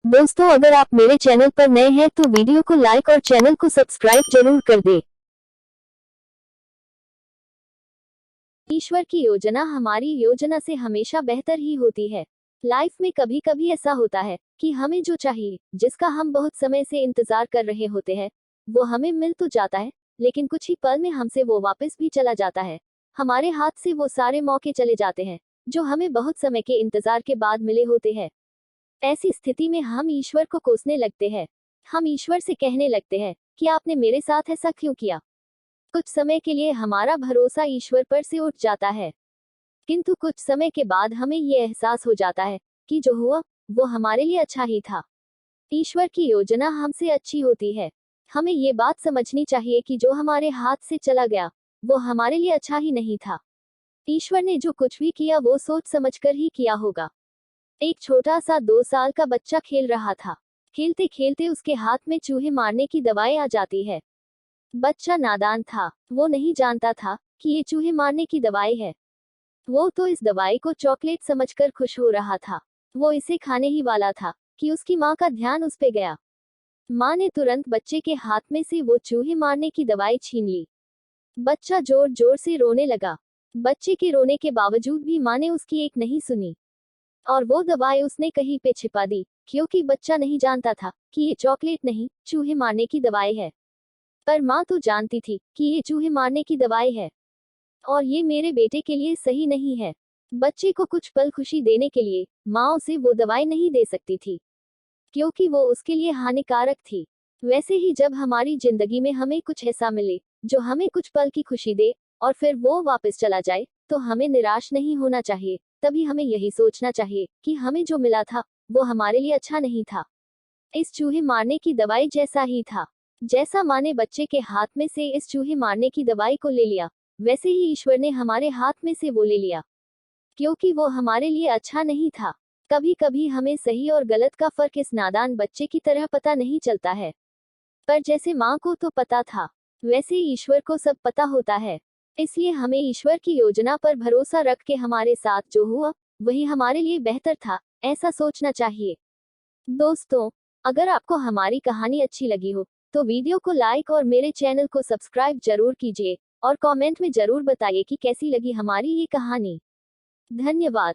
दोस्तों, अगर आप मेरे चैनल पर नए हैं तो वीडियो को लाइक और चैनल को सब्सक्राइब जरूर कर दें। ईश्वर की योजना हमारी योजना से हमेशा बेहतर ही होती है। लाइफ में कभी कभी ऐसा होता है कि हमें जो चाहिए, जिसका हम बहुत समय से इंतजार कर रहे होते हैं, वो हमें मिल तो जाता है, लेकिन कुछ ही पल में हमसे वो वापस भी चला जाता है। हमारे हाथ से वो सारे मौके चले जाते हैं जो हमें बहुत समय के इंतजार के बाद मिले होते हैं। ऐसी स्थिति में हम ईश्वर को कोसने लगते हैं। हम ईश्वर से कहने लगते हैं कि आपने मेरे साथ ऐसा क्यों किया। कुछ समय के लिए हमारा भरोसा ईश्वर पर से उठ जाता है, किंतु कुछ समय के बाद हमें ये एहसास हो जाता है कि जो हुआ वो हमारे लिए अच्छा ही था। ईश्वर की योजना हमसे अच्छी होती है। हमें ये बात समझनी चाहिए कि जो हमारे हाथ से चला गया वो हमारे लिए अच्छा ही नहीं था। ईश्वर ने जो कुछ भी किया वो सोच समझकर ही किया होगा। एक छोटा सा 2 साल का बच्चा खेल रहा था। खेलते खेलते उसके हाथ में चूहे मारने की दवाई आ जाती है। बच्चा नादान था, वो नहीं जानता था कि ये चूहे मारने की दवाई है। वो तो इस दवाई को चॉकलेट समझकर खुश हो रहा था। वो इसे खाने ही वाला था कि उसकी माँ का ध्यान उस पे गया। माँ ने तुरंत बच्चे के हाथ में से वो चूहे मारने की दवाई छीन ली। बच्चा जोर जोर से रोने लगा। बच्चे के रोने के बावजूद भी माँ ने उसकी एक नहीं सुनी और वो दवाई उसने कहीं पे छिपा दी, क्योंकि बच्चा नहीं जानता था कि ये चॉकलेट नहीं, चूहे मारने की दवाई है। पर माँ तो जानती थी कि ये चूहे मारने की दवाई है और ये मेरे बेटे के लिए सही नहीं है। बच्चे को कुछ पल खुशी देने के लिए माँ उसे वो दवाई नहीं दे सकती थी, क्योंकि वो उसके लिए हानिकारक थी। वैसे ही जब हमारी जिंदगी में हमें कुछ ऐसा मिले जो हमें कुछ पल की खुशी दे और फिर वो वापस चला जाए, तो हमें निराश नहीं होना चाहिए। तभी हमें यही सोचना चाहिए कि हमें जो मिला था वो हमारे लिए अच्छा नहीं था। इस चूहे मारने की दवाई जैसा ही था। जैसा माँ ने बच्चे के हाथ में से इस चूहे मारने की दवाई को ले लिया, वैसे ही ईश्वर ने हमारे हाथ में से वो ले लिया, क्योंकि वो हमारे लिए अच्छा नहीं था। कभी कभी हमें सही और गलत का फर्क इस नादान बच्चे की तरह पता नहीं चलता है, पर जैसे माँ को तो पता था, वैसे ईश्वर को सब पता होता है। इसलिए हमें ईश्वर की योजना पर भरोसा रख के हमारे साथ जो हुआ वही हमारे लिए बेहतर था, ऐसा सोचना चाहिए। दोस्तों, अगर आपको हमारी कहानी अच्छी लगी हो तो वीडियो को लाइक और मेरे चैनल को सब्सक्राइब जरूर कीजिए और कमेंट में जरूर बताइए कि कैसी लगी हमारी ये कहानी। धन्यवाद।